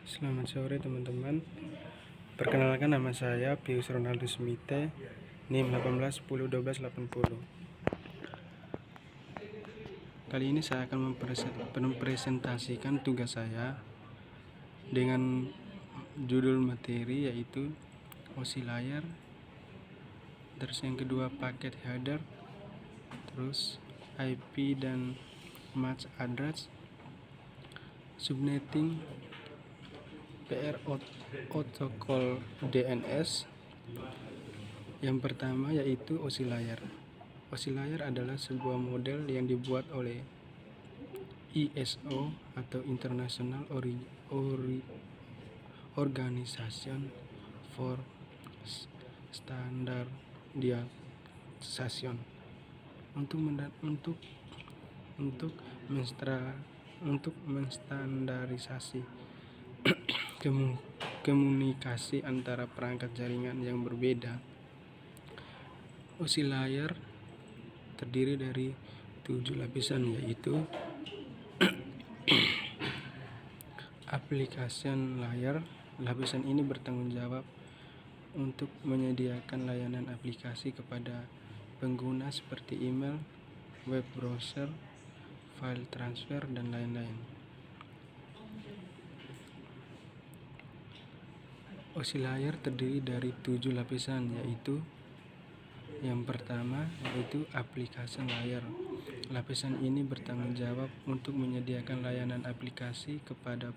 Selamat sore teman-teman. Perkenalkan, nama saya Pius Ronaldo Smite, NIM 18101280. Kali ini saya akan mempresentasikan tugas saya dengan judul materi yaitu OSI layar, terus yang kedua paket header, terus IP dan MAC address, subnetting, PR protokol DNS. Yang pertama yaitu OSI layar. OSI layar adalah sebuah model yang dibuat oleh ISO atau International Organization for Standardization untuk menstandarisasi komunikasi antara perangkat jaringan yang berbeda. OSI layar terdiri dari 7 lapisan, yaitu application layer. Lapisan ini bertanggung jawab untuk menyediakan layanan aplikasi kepada pengguna seperti email, web browser, file transfer, dan lain-lain. OSI layar terdiri dari 7 lapisan, yaitu yang pertama yaitu application layer. Lapisan ini bertanggung jawab untuk menyediakan layanan aplikasi kepada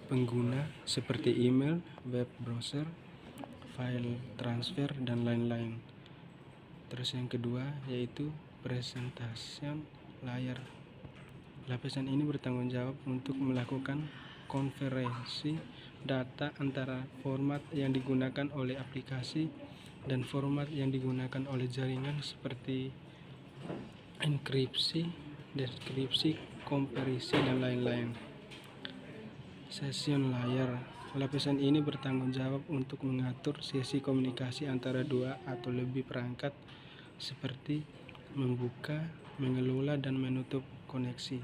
pengguna seperti email, web browser, file transfer, dan lain-lain. Terus yang kedua yaitu presentation layer. Lapisan ini bertanggung jawab untuk melakukan konversi data antara format yang digunakan oleh aplikasi dan format yang digunakan oleh jaringan seperti enkripsi, deskripsi, kompresi, dan lain-lain. Session layer. Lapisan ini bertanggung jawab untuk mengatur sesi komunikasi antara dua atau lebih perangkat seperti membuka, mengelola, dan menutup koneksi.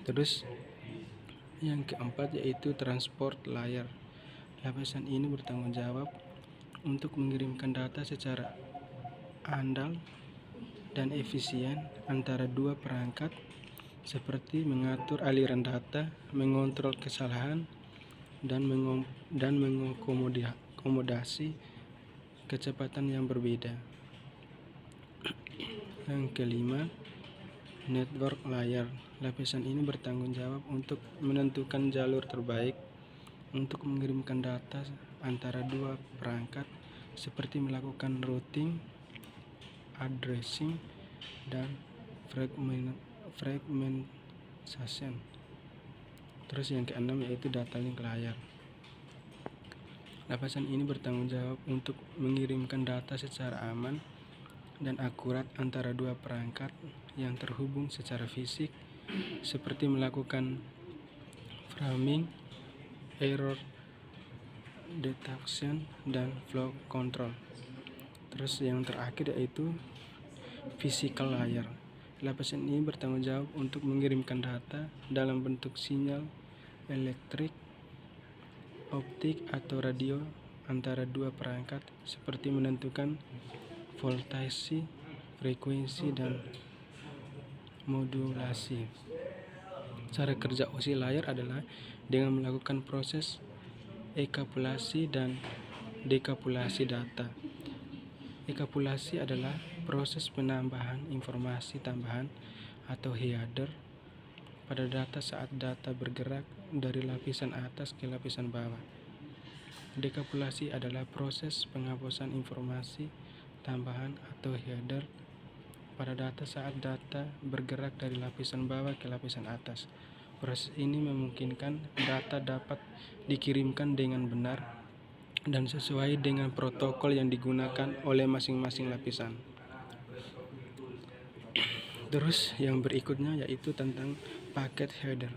Terus yang keempat yaitu transport layer. Lapisan ini bertanggung jawab untuk mengirimkan data secara andal dan efisien antara dua perangkat seperti mengatur aliran data, mengontrol kesalahan, dan mengakomodasi kecepatan yang berbeda. Yang kelima, network layer. Lapisan ini bertanggung jawab untuk menentukan jalur terbaik untuk mengirimkan data antara dua perangkat seperti melakukan routing, addressing, dan fragmentation. Terus yang keenam yaitu data link layer. Lapisan ini bertanggung jawab untuk mengirimkan data secara aman dan akurat antara dua perangkat yang terhubung secara fisik seperti melakukan framing, error detection, dan flow control. Terus yang terakhir yaitu physical layer. Lapisan ini bertanggung jawab untuk mengirimkan data dalam bentuk sinyal elektrik, optik, atau radio antara dua perangkat seperti menentukan voltase, frekuensi, dan modulasi. Cara kerja OSI layar adalah dengan melakukan proses ekapulasi dan dekapulasi data. Ekapulasi adalah proses penambahan informasi tambahan atau header pada data saat data bergerak dari lapisan atas ke lapisan bawah. Dekapulasi adalah proses penghapusan informasi tambahan atau header pada data saat data bergerak dari lapisan bawah ke lapisan atas. Proses ini memungkinkan data dapat dikirimkan dengan benar dan sesuai dengan protokol yang digunakan oleh masing-masing lapisan. Terus yang berikutnya yaitu tentang paket header.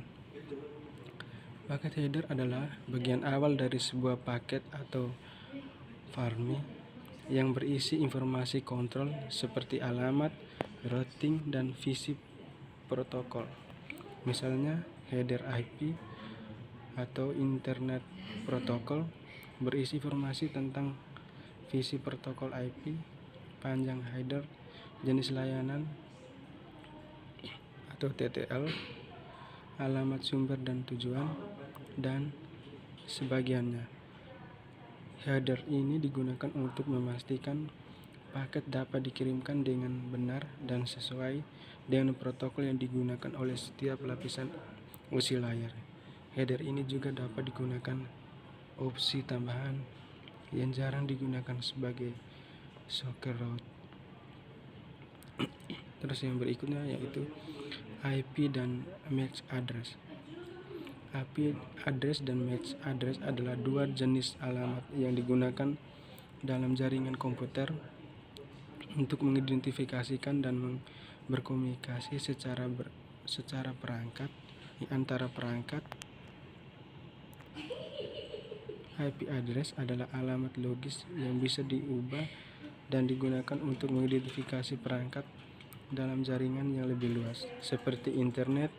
Paket header adalah bagian awal dari sebuah paket atau farmi yang berisi informasi kontrol seperti alamat, routing, dan visi protokol. Misalnya header IP atau Internet Protocol berisi informasi tentang visi protokol IP, panjang header, jenis layanan atau TTL, alamat sumber dan tujuan, dan sebagiannya. Header ini digunakan untuk memastikan paket dapat dikirimkan dengan benar dan sesuai dengan protokol yang digunakan oleh setiap lapisan OSI layar. Header ini juga dapat digunakan opsi tambahan yang jarang digunakan sebagai socket route. Terus yang berikutnya yaitu IP dan MAC address. IP address dan MAC address adalah dua jenis alamat yang digunakan dalam jaringan komputer untuk mengidentifikasikan dan berkomunikasi secara perangkat antara perangkat. IP address adalah alamat logis yang bisa diubah dan digunakan untuk mengidentifikasi perangkat dalam jaringan yang lebih luas, seperti internet.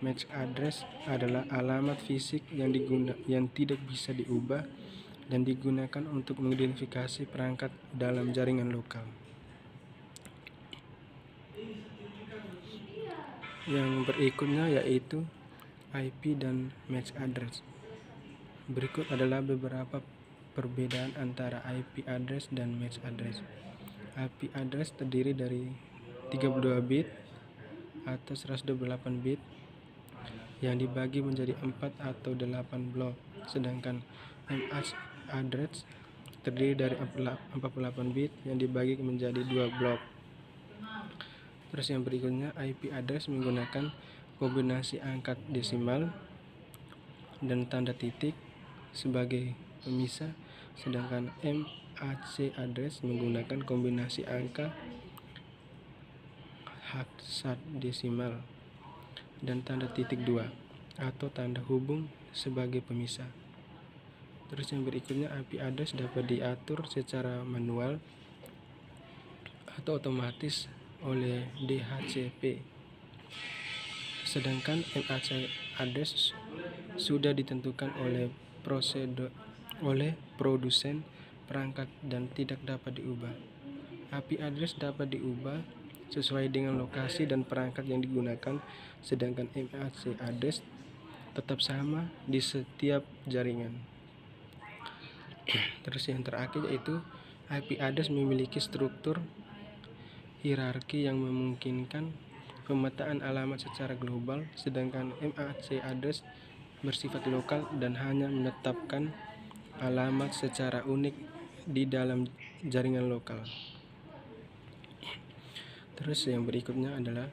MAC address adalah alamat fisik yang tidak bisa diubah dan digunakan untuk mengidentifikasi perangkat dalam jaringan lokal. Yang berikutnya yaitu IP dan MAC address. Berikut adalah beberapa perbedaan antara IP address dan MAC address. IP address terdiri dari 32 bit atau 128 bit yang dibagi menjadi 4 atau 8 blok, sedangkan MAC address terdiri dari 48 bit yang dibagi menjadi 2 blok. Terus yang berikutnya, IP address menggunakan kombinasi angka desimal dan tanda titik sebagai pemisah, sedangkan MAC address menggunakan kombinasi angka hexadesimal dan tanda titik 2 atau tanda hubung sebagai pemisah. Terus yang berikutnya, IP address dapat diatur secara manual atau otomatis oleh DHCP, sedangkan MAC address sudah ditentukan oleh produsen perangkat dan tidak dapat diubah. IP address dapat diubah sesuai dengan lokasi dan perangkat yang digunakan, sedangkan MAC address tetap sama di setiap jaringan. Terus yang terakhir yaitu IP address memiliki struktur hierarki yang memungkinkan pemetaan alamat secara global, sedangkan MAC address bersifat lokal dan hanya menetapkan alamat secara unik di dalam jaringan lokal. Terus yang berikutnya adalah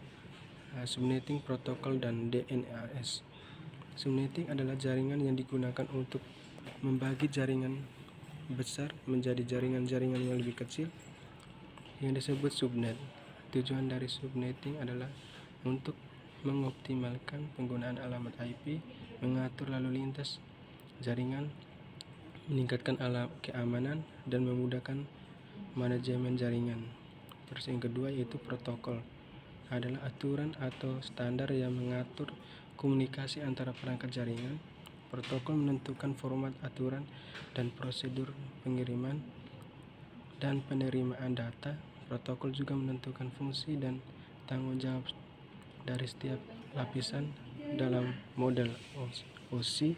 subnetting protokol dan DNS. Subnetting adalah jaringan yang digunakan untuk membagi jaringan besar menjadi jaringan-jaringan yang lebih kecil yang disebut subnet. Tujuan dari subnetting adalah untuk mengoptimalkan penggunaan alamat IP, mengatur lalu lintas jaringan, meningkatkan keamanan, dan memudahkan manajemen jaringan. Terus yang kedua yaitu protokol, adalah aturan atau standar yang mengatur komunikasi antara perangkat jaringan. Protokol menentukan format aturan dan prosedur pengiriman dan penerimaan data. Protokol juga menentukan fungsi dan tanggung jawab dari setiap lapisan dalam model OSI.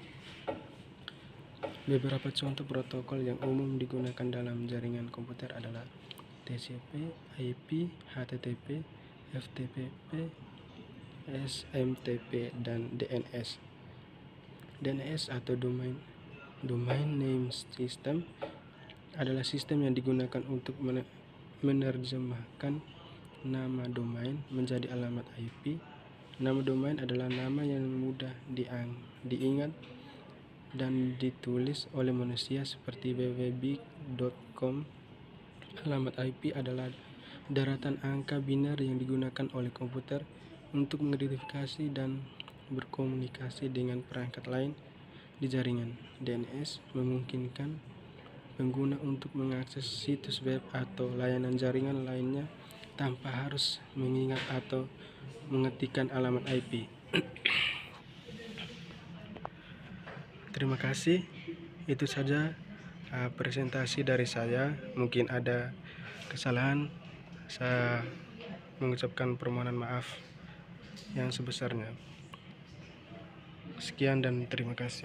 Beberapa contoh protokol yang umum digunakan dalam jaringan komputer adalah TCP, IP, HTTP, FTP, SMTP, dan DNS. DNS atau Domain Name System adalah sistem yang digunakan untuk menerjemahkan nama domain menjadi alamat IP. Nama domain adalah nama yang mudah diingat dan ditulis oleh manusia seperti www.big.com. Alamat IP adalah daratan angka biner yang digunakan oleh komputer untuk mengidentifikasi dan berkomunikasi dengan perangkat lain di jaringan. DNS memungkinkan pengguna untuk mengakses situs web atau layanan jaringan lainnya tanpa harus mengingat atau mengetikkan alamat IP. terima kasih. Itu saja presentasi dari saya. Mungkin ada kesalahan, saya mengucapkan permohonan maaf yang sebesarnya. Sekian dan terima kasih.